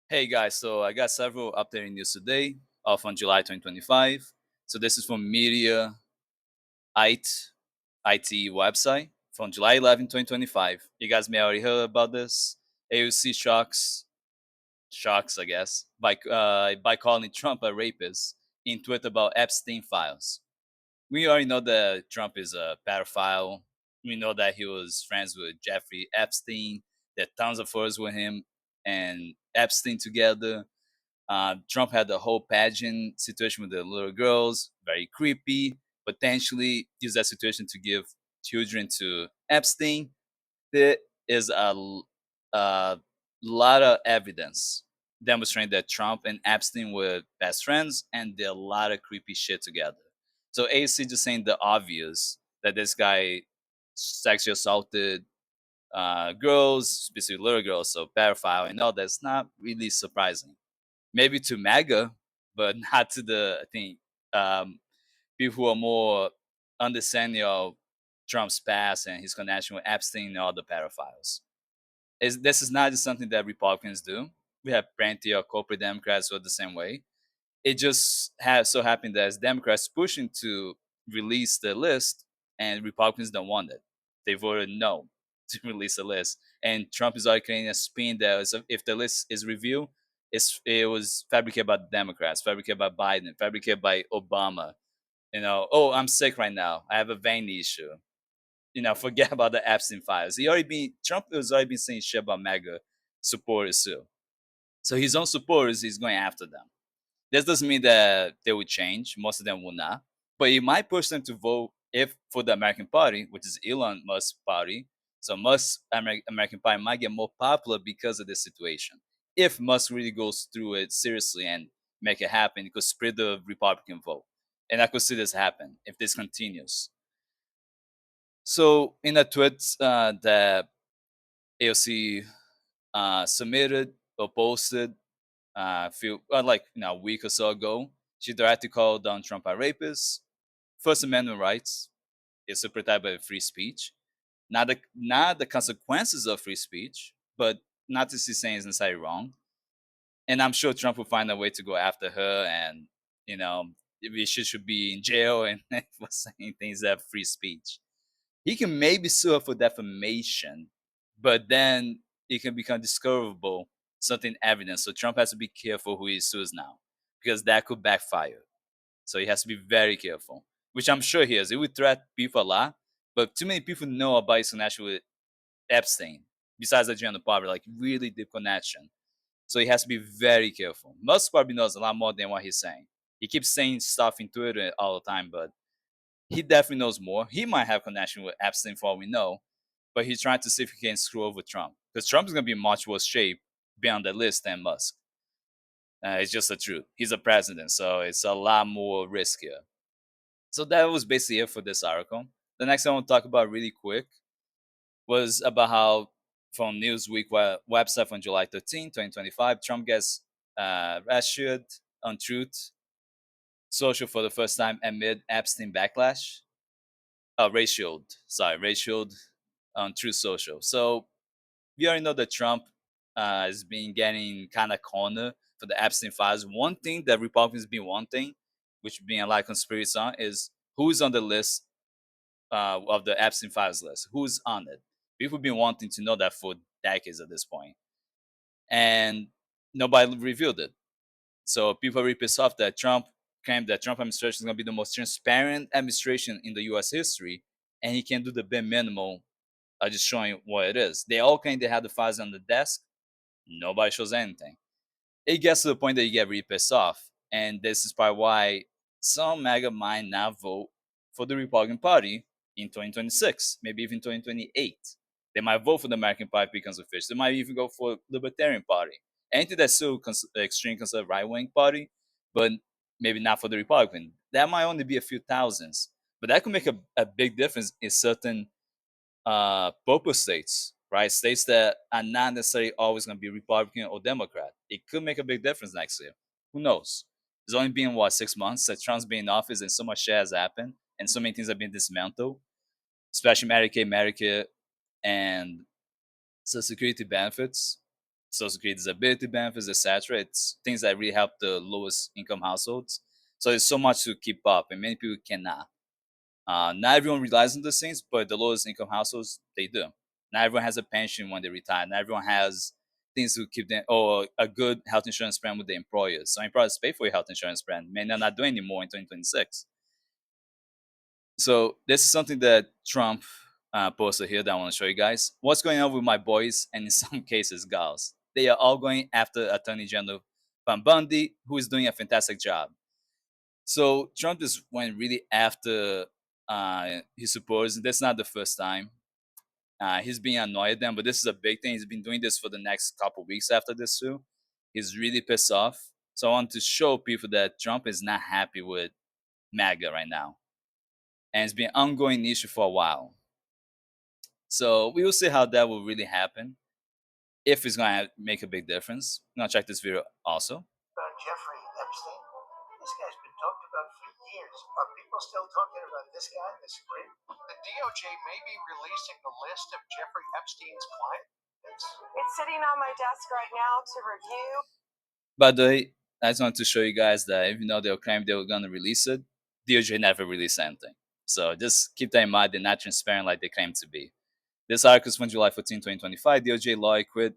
Hey guys, so I got several updating news today off on July 2025. So this is from Media IT website from July 11, 2025. You guys may already heard about this. AOC shocks, I guess, by calling Trump a rapist in tweet about Epstein files. We already know that Trump is a pedophile. We know that he was friends with Jeffrey Epstein. There are tons of photos with him and Epstein together. Trump had the whole pageant situation with the little girls, very creepy. Potentially use that situation to give children to Epstein. There is a lot of evidence demonstrating that Trump and Epstein were best friends and did a lot of creepy shit together. So AC just saying the obvious that this guy sexually assaulted girls, specifically little girls, so pedophile and all that's not really surprising. Maybe to MAGA, but not to the I think people who are more understanding of Trump's past and his connection with Epstein and all the pedophiles. This is not just something that Republicans do. We have plenty of corporate Democrats who are the same way. It just has so happened that as Democrats pushing to release the list, and Republicans don't want it. They voted no to release the list, and Trump is already creating a spin that if the list is revealed, it was fabricated by the Democrats, fabricated by Biden, fabricated by Obama. Oh, I'm sick right now. I have a vein issue. Forget about the Epstein files. Trump has already been saying shit about MAGA supporters too. So his own supporters, he's going after them. This doesn't mean that they will change. Most of them will not. But it might push them to vote if for the American Party, which is Elon Musk's party. So Musk's American Party might get more popular because of this situation. If Musk really goes through it seriously and make it happen, it could spread the Republican vote. And I could see this happen if this continues. So in a tweet that AOC submitted or posted a week or so ago, she directly called Donald Trump a rapist. First Amendment rights is protected by free speech, not the consequences of free speech, but not to see saying is necessarily wrong. And I'm sure Trump will find a way to go after her, and you know, she should be in jail and for saying things that are free speech. He can maybe sue her for defamation, but then it can become discoverable something evidence. So Trump has to be careful who he sues now, because that could backfire. So he has to be very careful, which I'm sure he is. It would threaten people a lot, but too many people know about his connection with Epstein, besides the general public, like really deep connection. So he has to be very careful. Musk probably knows a lot more than what he's saying. He keeps saying stuff in Twitter all the time, but he definitely knows more. He might have connection with Epstein for all we know, but he's trying to see if he can screw over Trump, because Trump is going to be in much worse shape beyond the list than Musk. It's just the truth. He's a president, so it's a lot more riskier. So that was basically it for this article. The next thing I want to talk about really quick was about how from Newsweek website from July 13, 2025, Trump gets rescued on Truth Social for the first time amid Epstein backlash. Ratioed on Truth Social. So we already know that Trump has been getting kind of corner for the Epstein files. One thing that Republicans been wanting, which being a lot of conspiracy on, is who's on the list of the Epstein files list. Who's on it? People been wanting to know that for decades at this point, and nobody revealed it. So people are really pissed off that Trump claimed that Trump administration is going to be the most transparent administration in the U.S. history, and he can do the bare minimum just showing what it is. They all claim they have the files on the desk. Nobody shows anything. It gets to the point that you get really pissed off. And this is probably why some MAGA might not vote for the Republican Party in 2026, maybe even 2028. They might vote for the American Party because of fish. They might even go for Libertarian Party. Anything that's still extreme conservative right wing party, but maybe not for the Republican. That might only be a few thousands, but that could make a big difference in certain purple states, right? States that are not necessarily always going to be Republican or Democrat. It could make a big difference next year. Who knows? It's only been 6 months that Trump's been in office, and so much shit has happened, and so many things have been dismantled, especially Medicaid, Medicare, and Social Security benefits. social security disability benefits, etc. It's things that really help the lowest income households. So there's so much to keep up, and many people cannot. Not everyone relies on those things, but the lowest income households they do. Not everyone has a pension when they retire. Not everyone has things to keep them or a good health insurance plan with the employers. Some employers pay for your health insurance plan, may not do anymore in 2026. So this is something that Trump posted here that I want to show you guys. What's going on with my boys and in some cases gals? They are all going after Attorney General Van Bundy, who is doing a fantastic job. So Trump just went really after his supporters. That's not the first time. He's being annoyed at them, but this is a big thing. He's been doing this for the next couple weeks after this too. He's really pissed off. So I want to show people that Trump is not happy with MAGA right now, and it's been an ongoing issue for a while. So we will see how that will really happen. If it's gonna make a big difference, I'm gonna check this video also. About Jeffrey Epstein. This guy's been talked about for years. Are people still talking about this guy, this group? The DOJ may be releasing the list of Jeffrey Epstein's clients. It's sitting on my desk right now to review. By the way, I just wanted to show you guys that even though they were claiming they were gonna release it, DOJ never released anything. So just keep that in mind. They're not transparent like they claim to be. This article is from July 14, 2025. DOJ lawyer quit.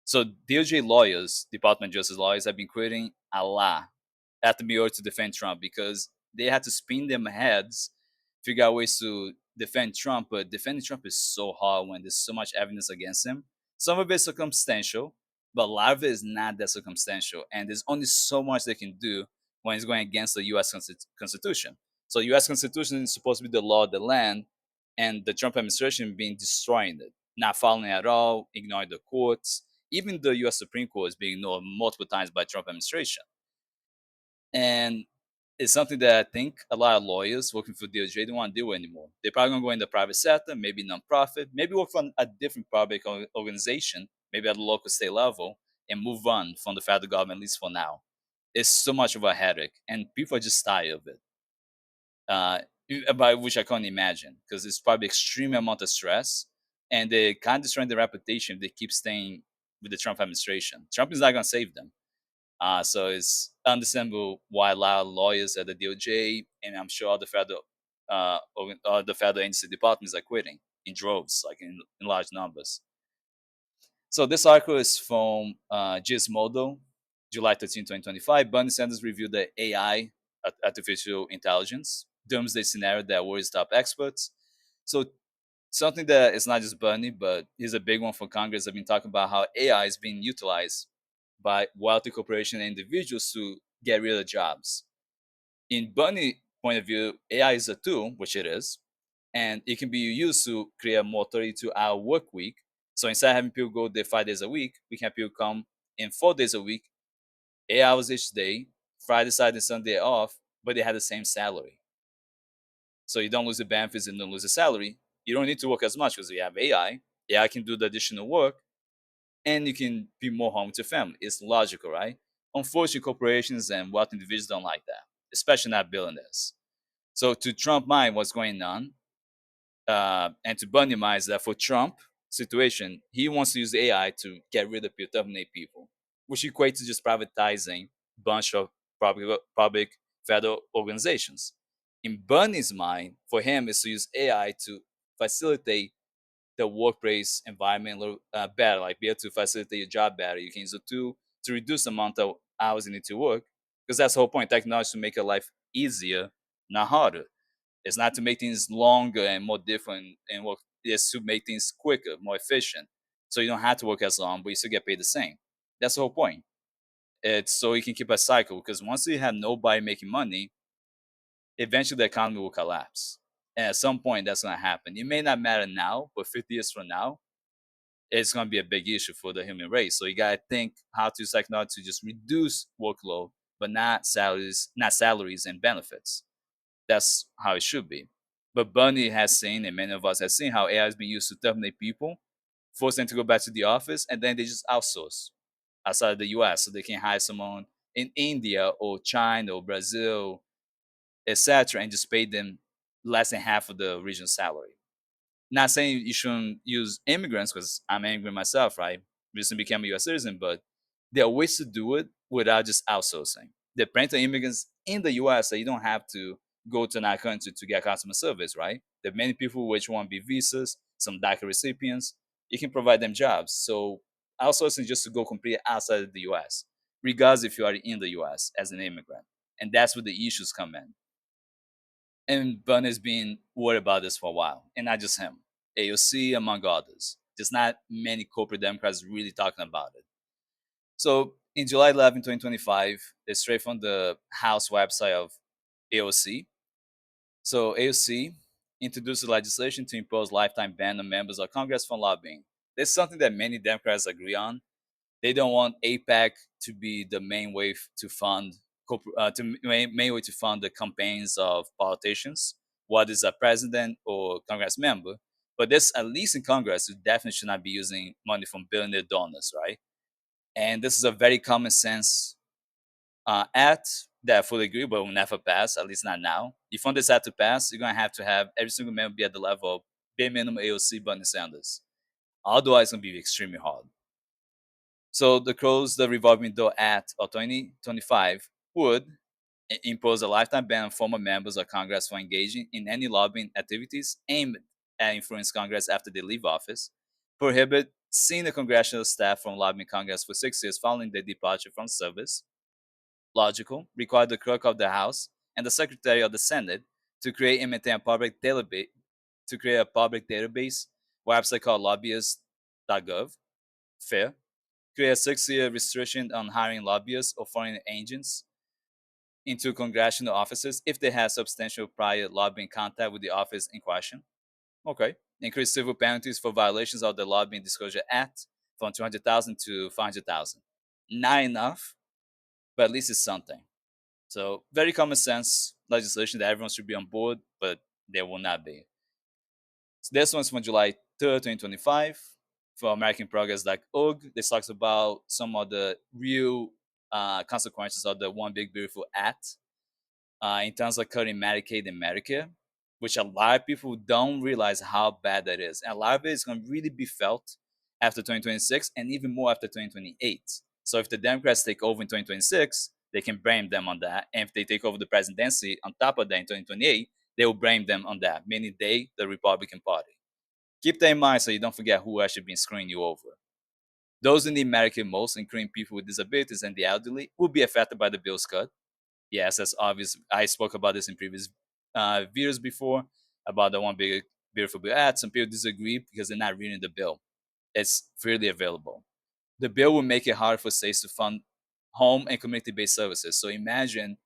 So DOJ lawyers, Department of Justice lawyers, have been quitting a lot at the mirror to defend Trump because they had to spin their heads, figure out ways to defend Trump. But defending Trump is so hard when there's so much evidence against him. Some of it's circumstantial, but a lot of it is not that circumstantial. And there's only so much they can do when it's going against the U.S. Constitution. So U.S. Constitution is supposed to be the law of the land, and the Trump administration being destroying it, not following it at all, ignoring the courts. Even the U.S. Supreme Court is being ignored multiple times by Trump administration. And it's something that I think a lot of lawyers working for DOJ don't want to do anymore. They're probably going to go in the private sector, maybe nonprofit, maybe work for a different public organization, maybe at the local state level, and move on from the federal government, at least for now. It's so much of a headache, and people are just tired of it. By which I can't imagine, because it's probably extreme amount of stress, and they kind of destroying their reputation if they keep staying with the Trump administration. Trump is not going to save them. So it's understandable why a lot of lawyers at the DOJ and I'm sure all the federal agency departments are quitting in droves, like in large numbers. So this article is from Gizmodo, July 13, 2025. Bernie Sanders reviewed the AI, artificial intelligence, doomsday scenario that worries top experts. So something that is not just Bernie, but he's a big one for Congress. I've been talking about how AI is being utilized by wealthy corporations and individuals to get rid of jobs. In Bernie's point of view, AI is a tool, which it is, and it can be used to create a more 32-hour work week. So instead of having people go there 5 days a week, we can have people come in 4 days a week, 8 hours each day, Friday, Saturday, Sunday off, but they have the same salary. So you don't lose the benefits and don't lose the salary. You don't need to work as much because you have AI. AI can do the additional work, and you can be more home with your family. It's logical, right? Unfortunately, corporations and wealthy individuals don't like that, especially not billionaires. So to Trump mind what's going on, and to Bernie mind is that for Trump situation, he wants to use AI to get rid of people, terminate people, which equates to just privatizing a bunch of public federal organizations. In Bernie's mind, for him, is to use AI to facilitate the workplace environment better, like be able to facilitate your job better. You can use a tool to reduce the amount of hours you need to work, because that's the whole point. Technology to make your life easier, not harder. It's not to make things longer and more different and work. It's to make things quicker, more efficient, so you don't have to work as long, but you still get paid the same. That's the whole point. It's so you can keep a cycle, because once you have nobody making money, eventually the economy will collapse. And at some point, that's going to happen. It may not matter now, but 50 years from now, it's going to be a big issue for the human race. So you got to think how to use technology to just reduce workload, but not salaries and benefits. That's how it should be. But Bernie has seen, and many of us have seen, how AI has been used to terminate people, force them to go back to the office, and then they just outsource outside of the US so they can hire someone in India or China or Brazil, etc., and just pay them less than half of the original salary. Not saying you shouldn't use immigrants, because I'm an immigrant myself, right? recently became a U.S. citizen, but there are ways to do it without just outsourcing. There are plenty of immigrants in the U.S. that you don't have to go to another country to get customer service, right? There are many people which want to be visas, some DACA recipients. You can provide them jobs. So outsourcing just to go completely outside of the U.S., regardless if you are in the U.S. as an immigrant. And that's where the issues come in. And Bunny's been worried about this for a while, and not just him. AOC, among others. Just not many corporate Democrats really talking about it. So in July 11, 2025, they straight from the House website of AOC. So AOC introduced legislation to impose lifetime ban on members of Congress from lobbying. This is something that many Democrats agree on. They don't want APAC to be the main way to fund main way to fund the campaigns of politicians, whether it's a president or Congress member. But this, at least in Congress, you definitely should not be using money from billionaire donors, right? And this is a very common sense act that I fully agree, but will never pass, at least not now. If you want this act to pass, you're gonna have to have every single member be at the level of bare minimum AOC Bernie Sanders. Otherwise, it's gonna be extremely hard. So the close the Revolving Door Act of 2025 would impose a lifetime ban on former members of Congress for engaging in any lobbying activities aimed at influencing Congress after they leave office, prohibit senior congressional staff from lobbying Congress for 6 years following their departure from service. Logical, require the clerk of the House and the secretary of the Senate to create and maintain a public database website called lobbyists.gov. Fair. Create a 6-year restriction on hiring lobbyists or foreign agents into congressional offices if they have substantial prior lobbying contact with the office in question. Okay. Increase civil penalties for violations of the Lobbying Disclosure Act from 200,000 to 500,000. Not enough, but at least it's something. So very common sense legislation that everyone should be on board, but they will not be. So this one's from July 3rd, 2025 for American Progress.org. This talks about some of the real consequences of the One Big Beautiful Act in terms of cutting Medicaid and Medicare, which a lot of people don't realize how bad that is. And a lot of it is going to really be felt after 2026 and even more after 2028. So if the Democrats take over in 2026, they can blame them on that. And if they take over the presidency on top of that in 2028, they will blame them on that, meaning they, the Republican Party. Keep that in mind so you don't forget who actually been screwing you over. Those who need Medicare most, including people with disabilities and the elderly, will be affected by the bill's cut. Yes, that's obvious. I spoke about this in previous videos before about the One Big Beautiful Bill Act. Some people disagree because they're not reading the bill. It's freely available. The bill will make it hard for states to fund home and community-based services. So imagine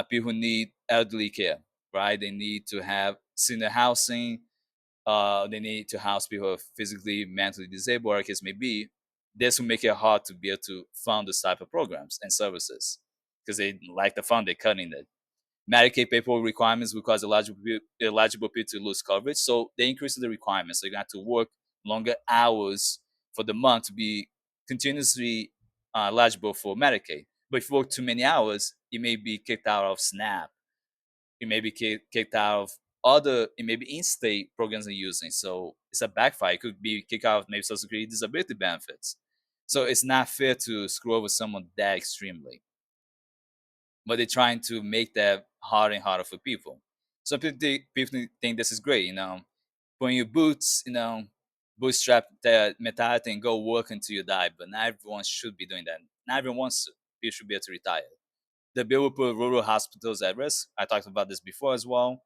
people who need elderly care, right? They need to have senior housing. They need to house people who are physically, mentally disabled, or case may be. This will make it hard to be able to fund this type of programs and services because they like the fund, they're cutting it. Medicaid paperwork requirements will cause eligible people to lose coverage. So they increase the requirements. So you're going to have to work longer hours for the month to be continuously eligible for Medicaid. But if you work too many hours, you may be kicked out of SNAP. You may be kicked out of other, it may be in-state programs they're using. So it's a backfire. It could be kicked out of maybe Social Security disability benefits. So it's not fair to screw over someone that extremely, but they're trying to make that harder and harder for people. Some people think this is great, putting your boots, bootstrap that mentality and go work until you die. But not everyone should be doing that. Not everyone wants to. People should be able to retire. The bill will put rural hospitals at risk. I talked about this before as well.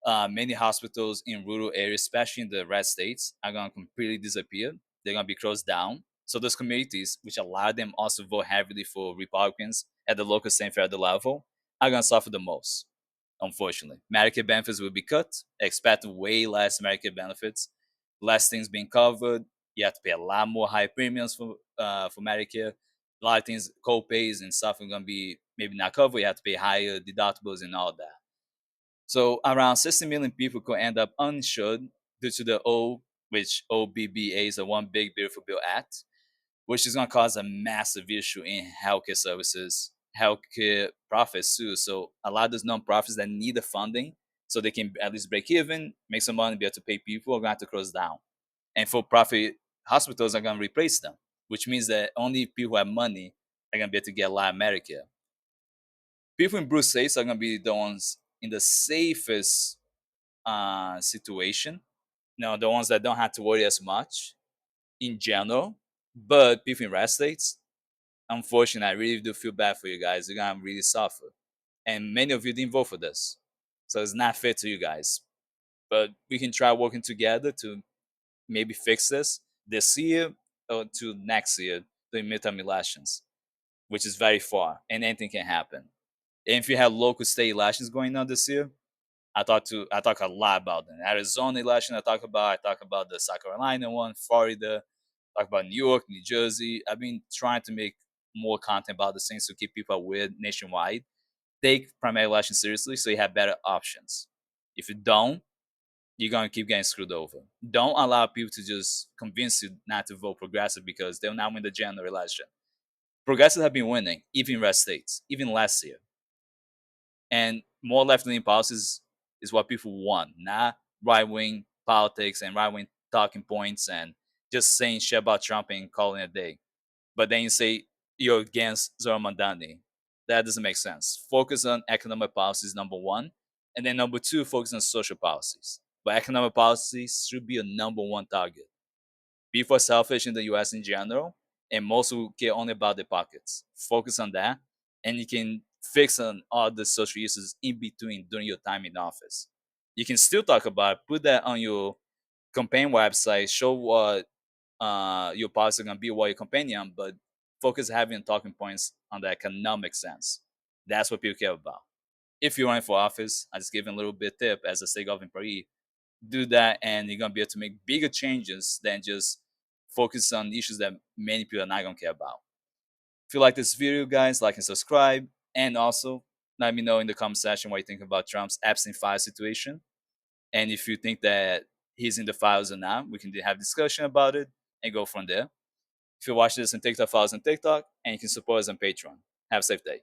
Many hospitals in rural areas, especially in the red states, are going to completely disappear. They're going to be closed down. So those communities, which a lot of them also vote heavily for Republicans at the local, state, and federal level, are going to suffer the most, unfortunately. Medicare benefits will be cut. Expect way less Medicare benefits, less things being covered. You have to pay a lot more high premiums for Medicare. A lot of things, co-pays and stuff are going to be maybe not covered. You have to pay higher deductibles and all that. So around 60 million people could end up uninsured due to the which OBBBA is the One Big Beautiful Bill Act, which is going to cause a massive issue in healthcare services, healthcare profits too. So a lot of those nonprofits that need the funding so they can at least break even, make some money, be able to pay people, are going to have to close down. And for profit hospitals are gonna replace them, which means that only people who have money are gonna be able to get a lot of Medicare. People in blue states are gonna be the ones in the safest situation. The ones that don't have to worry as much in general. But people in red states, unfortunately, I really do feel bad for you guys. You're gonna really suffer, and many of you didn't vote for this, so it's not fair to you guys. But we can try working together to maybe fix this year or to next year during midterm elections, which is very far, and anything can happen. And if you have local state elections going on this year, I talk a lot about them. Arizona election, I talk about the South Carolina one, Florida, talk about New York, New Jersey. I've been trying to make more content about these things to keep people aware nationwide. Take primary election seriously so you have better options. If you don't, you're gonna keep getting screwed over. Don't allow people to just convince you not to vote progressive because they'll not win the general election. Progressives have been winning, even in red states, even last year. And more left leaning policies is what people want, not right wing politics and right wing talking points and just saying shit about Trump and calling it a day. But then you say you're against Zoran Mandani. That doesn't make sense. Focus on economic policies, number one. And then number two, focus on social policies. But economic policies should be a number one target. People are selfish in the US in general, and most will care only about their pockets. Focus on that, and you can fix on all the social issues in between during your time in office. You can still talk about it, put that on your campaign website, show what your policy is going to be, what you're campaigning on, but focus having talking points on the economic sense. That's what people care about. If you're running for office, I just give a little bit tip as a state government employee, do that and you're gonna be able to make bigger changes than just focus on issues that many people are not gonna care about. If you like this video, guys, like and subscribe. And also let me know in the comment section what you think about Trump's Epstein file situation. And if you think that he's in the files or not, we can have discussion about it and go from there. If you watch this on TikTok, follow us on TikTok, and you can support us on Patreon. Have a safe day.